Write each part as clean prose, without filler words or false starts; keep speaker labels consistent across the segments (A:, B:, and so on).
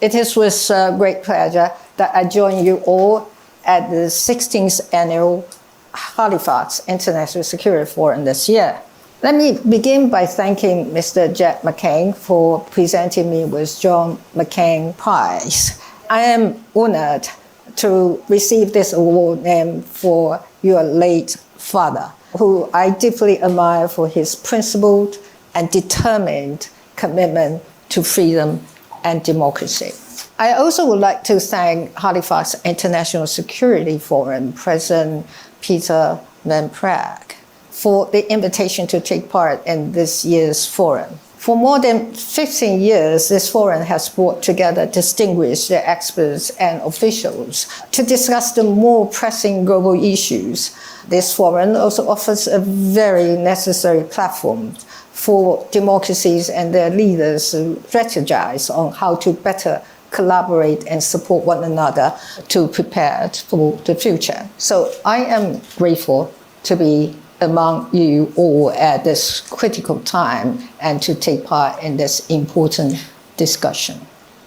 A: It is with great pleasure that I join you all at the 16th Annual Halifax International Security Forum this year. Let me begin by thanking Mr. Jack McCain for presenting me with John McCain Prize. I am honored to receive this award named for your late father, who I deeply admire for his principled and determined commitment to freedom and democracy. I also would like to thank Halifax International Security Forum President Peter Van Praag for the invitation to take part in this year's forum. For more than 15 years, this forum has brought together distinguished experts and officials to discuss the more pressing global issues. This forum also offers a very necessary platform for democracies and their leaders to strategize on how to better collaborate and support one another to prepare for the future. So I am grateful to be among you all at this critical time and to take part in this important discussion.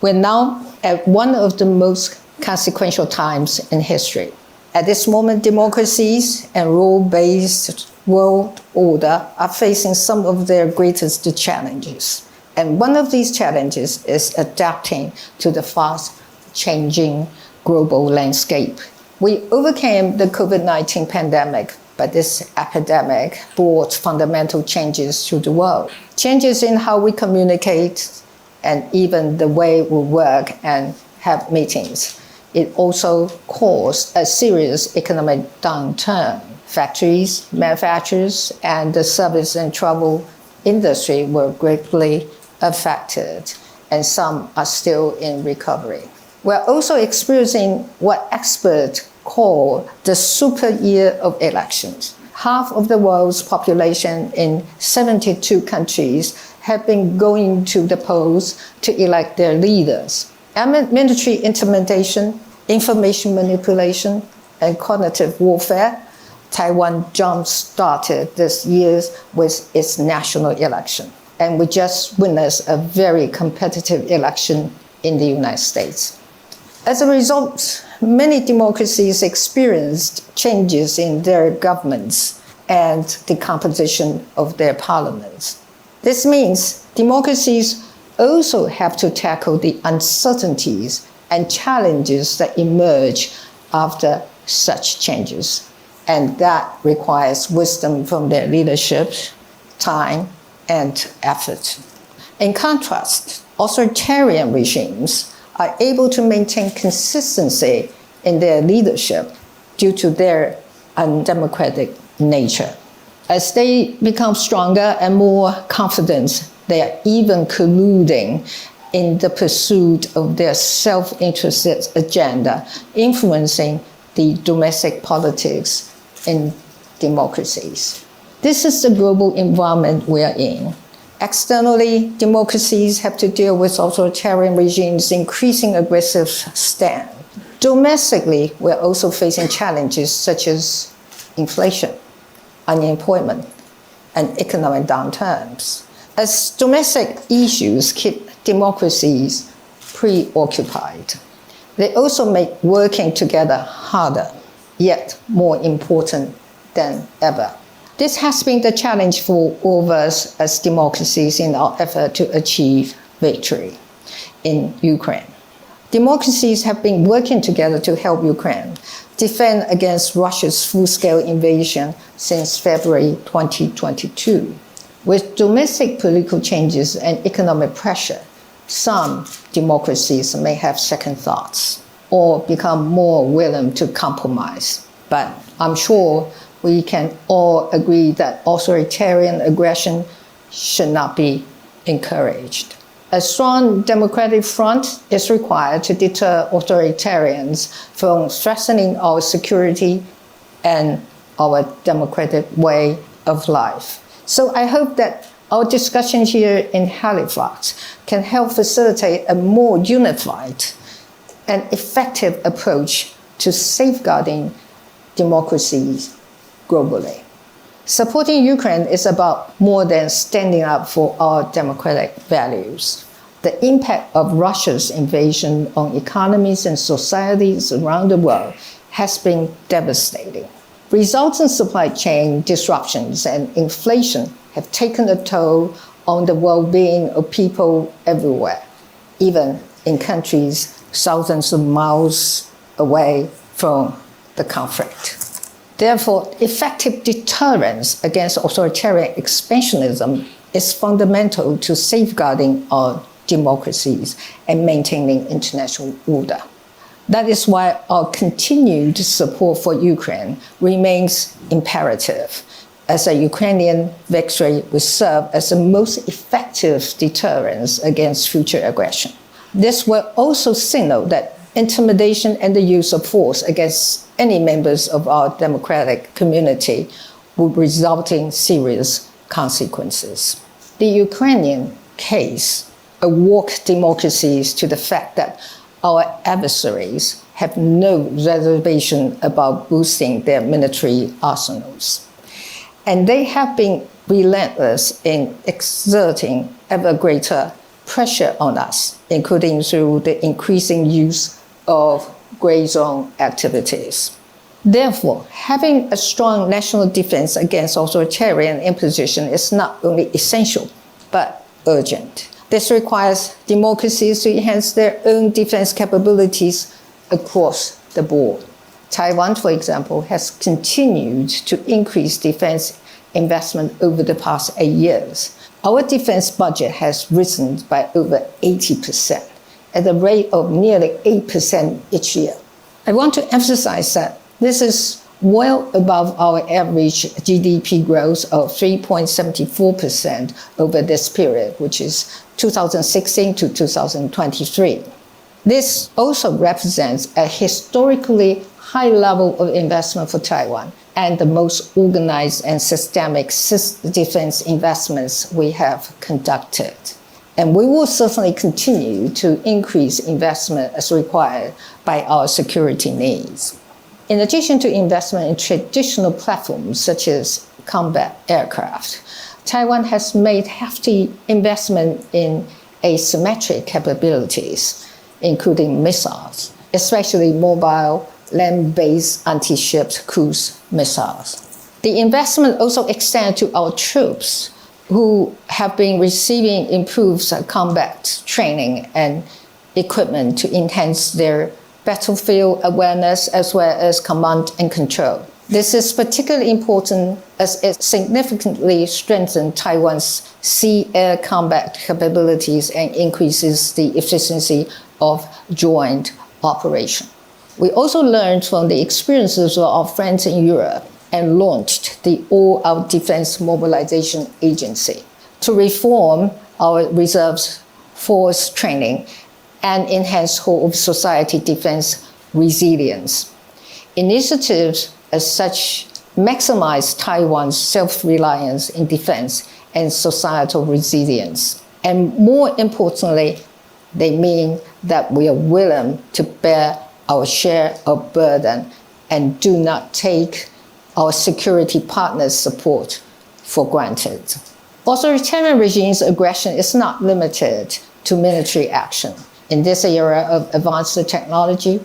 A: We're now at one of the most consequential times in history. At this moment, democracies and rule-based world order are facing some of their greatest challenges. And one of these challenges is adapting to the fast-changing global landscape. We overcame the COVID-19 pandemic, but this epidemic brought fundamental changes to the world. Changes in how we communicate and even the way we work and have meetings. It also caused a serious economic downturn. Factories, manufacturers, and the service and travel industry were greatly affected, and some are still in recovery. We're also experiencing what experts call the super year of elections. Half of the world's population in 72 countries have been going to the polls to elect their leaders. Military intimidation, information manipulation, and cognitive warfare, Taiwan jump-started this year with its national election. And we just witnessed a very competitive election in the United States. As a result, many democracies experienced changes in their governments and the composition of their parliaments. This means democracies also have to tackle the uncertainties and challenges that emerge after such changes. And that requires wisdom from their leadership, time, and effort. In contrast, authoritarian regimes are able to maintain consistency in their leadership due to their undemocratic nature. As they become stronger and more confident, they are even colluding in the pursuit of their self-interested agenda, influencing the domestic politics in democracies. This is the global environment we are in. Externally, democracies have to deal with authoritarian regimes' increasing aggressive stand. Domestically, we're also facing challenges such as inflation, unemployment, and economic downturns. As domestic issues keep democracies preoccupied, they also make working together harder, yet more important than ever. This has been the challenge for all of us as democracies in our effort to achieve victory in Ukraine. Democracies have been working together to help Ukraine defend against Russia's full-scale invasion since February 2022. With domestic political changes and economic pressure, some democracies may have second thoughts or become more willing to compromise. But I'm sure we can all agree that authoritarian aggression should not be encouraged. A strong democratic front is required to deter authoritarians from threatening our security and our democratic way of life. So I hope that our discussion here in Halifax can help facilitate a more unified and effective approach to safeguarding democracies globally. Supporting Ukraine is about more than standing up for our democratic values. The impact of Russia's invasion on economies and societies around the world has been devastating. Resulting supply chain disruptions and inflation have taken a toll on the well-being of people everywhere, even in countries thousands of miles away from the conflict. Therefore, effective deterrence against authoritarian expansionism is fundamental to safeguarding our democracies and maintaining international order. That is why our continued support for Ukraine remains imperative, as a Ukrainian victory will serve as the most effective deterrence against future aggression. This will also signal that intimidation and the use of force against any members of our democratic community would result in serious consequences. The Ukrainian case awoke democracies to the fact that our adversaries have no reservation about boosting their military arsenals. And they have been relentless in exerting ever greater pressure on us, including through the increasing use of gray zone activities. Therefore, having a strong national defense against authoritarian imposition is not only essential, but urgent. This requires democracies to enhance their own defense capabilities across the board. Taiwan, for example, has continued to increase defense investment over the past 8 years. Our defense budget has risen by over 80%, at a rate of nearly 8% each year. I want to emphasize that this is well above our average GDP growth of 3.74% over this period, which is 2016 to 2023. This also represents a historically high level of investment for Taiwan and the most organized and systemic defense investments we have conducted. And we will certainly continue to increase investment as required by our security needs. In addition to investment in traditional platforms such as combat aircraft, Taiwan has made hefty investment in asymmetric capabilities, including missiles, especially mobile land-based anti-ship cruise missiles. The investment also extends to our troops, who have been receiving improved combat training and equipment to enhance their battlefield awareness as well as command and control. This is particularly important as it significantly strengthens Taiwan's sea-air combat capabilities and increases the efficiency of joint operation. We also learned from the experiences of our friends in Europe and launched the All-Out Defense Mobilization Agency to reform our reserves force training and enhance whole-of-society defense resilience. Initiatives as such maximize Taiwan's self-reliance in defense and societal resilience. And more importantly, they mean that we are willing to bear our share of burden and do not take our security partners' support for granted. Authoritarian regimes' aggression is not limited to military action. In this era of advanced technology,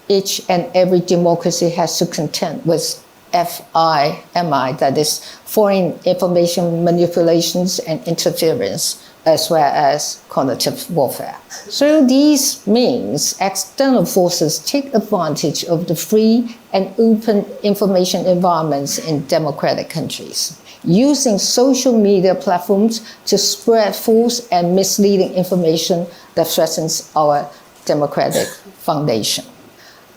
A: each and every democracy has to contend with FIMI, that is, foreign information manipulations and interference, as well as cognitive warfare. Through these means, external forces take advantage of the free and open information environments in democratic countries, using social media platforms to spread false and misleading information that threatens our democratic foundation.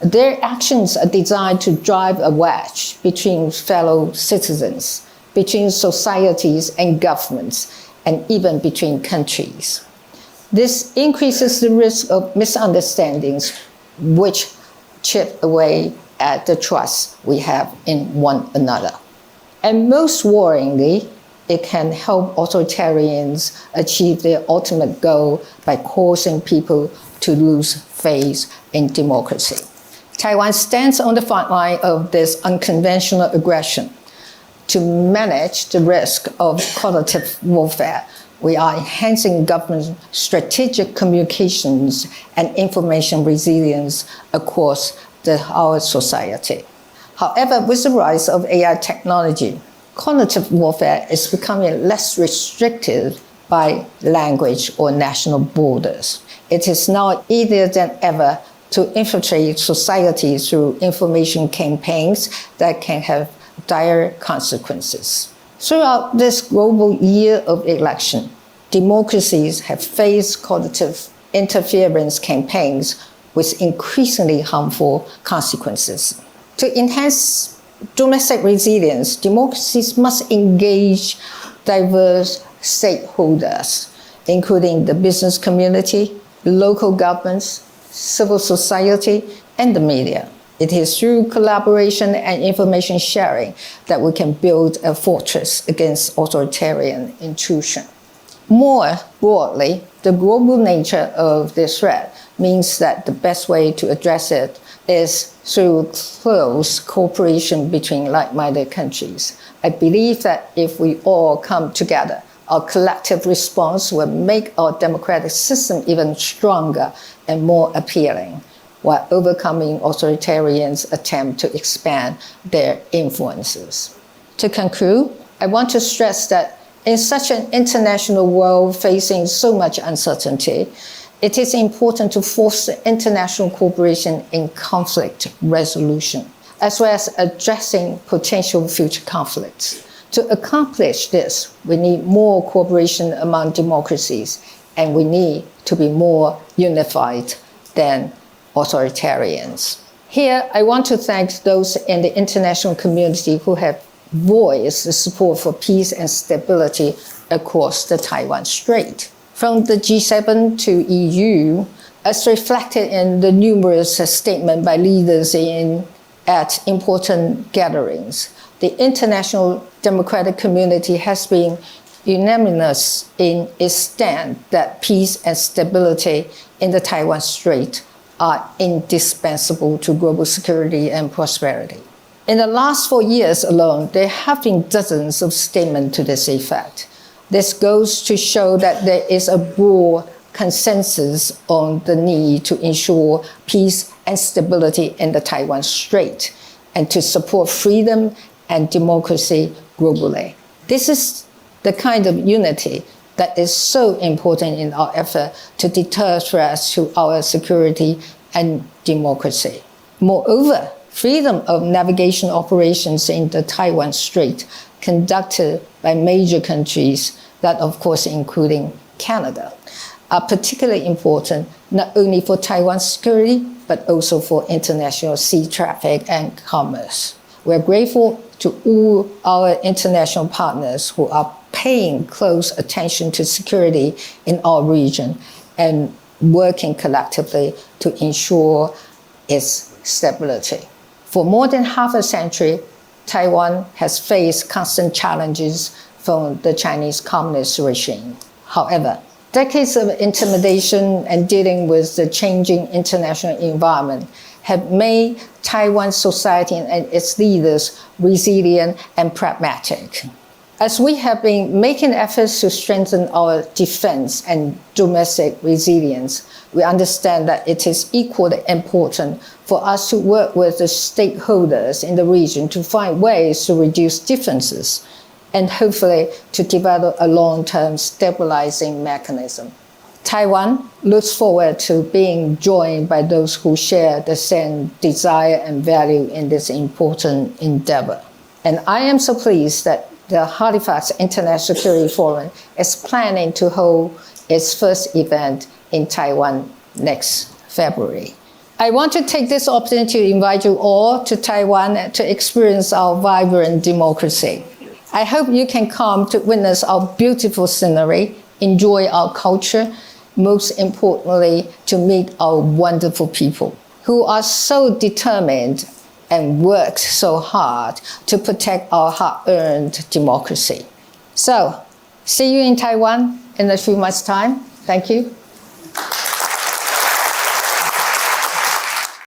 A: Their actions are designed to drive a wedge between fellow citizens, between societies and governments, and even between countries. This increases the risk of misunderstandings, which chip away at the trust we have in one another. And most worryingly, it can help authoritarians achieve their ultimate goal by causing people to lose faith in democracy. Taiwan stands on the front line of this unconventional aggression. To manage the risk of cognitive warfare, We are enhancing government strategic communications and information resilience across our society. However, with the rise of AI technology, cognitive warfare is becoming less restricted by language or national borders. It is now easier than ever to infiltrate society through information campaigns that can have dire consequences. Throughout this global year of election, democracies have faced cognitive interference campaigns with increasingly harmful consequences. To enhance domestic resilience, democracies must engage diverse stakeholders, including the business community, local governments, civil society, and the media. It is through collaboration and information sharing that we can build a fortress against authoritarian intrusion. More broadly, the global nature of this threat means that the best way to address it is through close cooperation between like-minded countries. I believe that if we all come together, our collective response will make our democratic system even stronger and more appealing, while overcoming authoritarians' attempt to expand their influences. To conclude, I want to stress that in such an international world facing so much uncertainty, it is important to foster international cooperation in conflict resolution, as well as addressing potential future conflicts. To accomplish this, we need more cooperation among democracies, and we need to be more unified than authoritarians. Here, I want to thank those in the international community who have voiced the support for peace and stability across the Taiwan Strait. From the G7 to EU, as reflected in the numerous statements by leaders at important gatherings, the international democratic community has been unanimous in its stand that peace and stability in the Taiwan Strait are indispensable to global security and prosperity. In the last 4 years alone, there have been dozens of statements to this effect. This goes to show that there is a broad consensus on the need to ensure peace and stability in the Taiwan Strait and to support freedom and democracy globally. This is the kind of unity that is so important in our effort to deter threats to our security and democracy. Moreover, freedom of navigation operations in the Taiwan Strait conducted by major countries, that of course including Canada, are particularly important not only for Taiwan's security, but also for international sea traffic and commerce. We're grateful to all our international partners who are paying close attention to security in our region and working collectively to ensure its stability. For more than half a century, Taiwan has faced constant challenges from the Chinese Communist regime. However, decades of intimidation and dealing with the changing international environment have made Taiwan society and its leaders resilient and pragmatic. As we have been making efforts to strengthen our defense and domestic resilience, we understand that it is equally important for us to work with the stakeholders in the region to find ways to reduce differences and hopefully to develop a long-term stabilizing mechanism. Taiwan looks forward to being joined by those who share the same desire and value in this important endeavor. And I am so pleased that the Halifax International Security Forum is planning to hold its first event in Taiwan next February. I want to take this opportunity to invite you all to Taiwan to experience our vibrant democracy. I hope you can come to witness our beautiful scenery, enjoy our culture, most importantly, to meet our wonderful people who are so determined and work so hard to protect our hard-earned democracy. So, see you in Taiwan in a few months' time. Thank you.